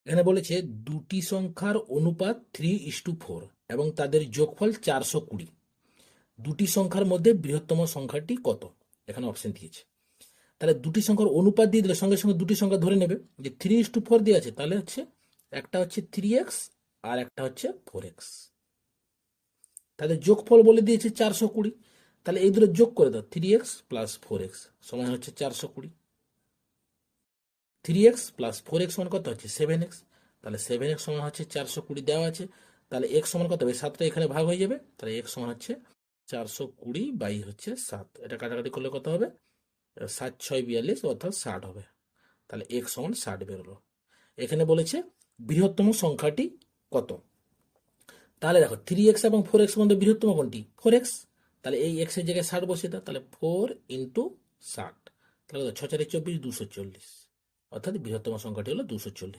এখানে বলেছে দুটি সংখ্যার অনুপাত 3:4 এবং তাদের যোগফল 420। দুটি সংখ্যার মধ্যে বৃহত্তম সংখ্যাটি কত? এখানে অপশন দিয়েছে। তাহলে দুটি সংখ্যার অনুপাত দিয়ে দিলে সঙ্গে সঙ্গে দুটি সংখ্যা ধরে নেবে। যে 3:4 দিয়ে আছে, তাহলে হচ্ছে একটা হচ্ছে 3x আর একটা হচ্ছে 4x। তাদের যোগফল বলে দিয়েছে 420। তাহলে এই দুটো যোগ করে দাও, 3x প্লাস 4x সমান হচ্ছে 420। 3x প্লাস 4x সমান কত হচ্ছে 7x। তাহলে 7x সমান হচ্ছে 420 দেওয়া আছে। তাহলে x সমান কত হবে, 7টা এখানে ভাগ হয়ে যাবে। তাহলে x সমান হচ্ছে 420 বাই হচ্ছে 7। এটা কাটাকাটি করলে কত হবে, 7×6=42 অর্থাৎ 60 হবে। তাহলে x সমান 60 বেরোলো। এখানে বলেছে বৃহত্তম সংখ্যাটি কত। তাহলে দেখো 3x এবং 4x মধ্যে বৃহত্তম কোনটি, 4x। তাহলে এই x এর জায়গায় 60 বসিয়ে দাও। তাহলে 4×60, তাহলে 6×4=24, 240। অর্থাৎ বৃহত্তম সংখ্যাটি হলো 240।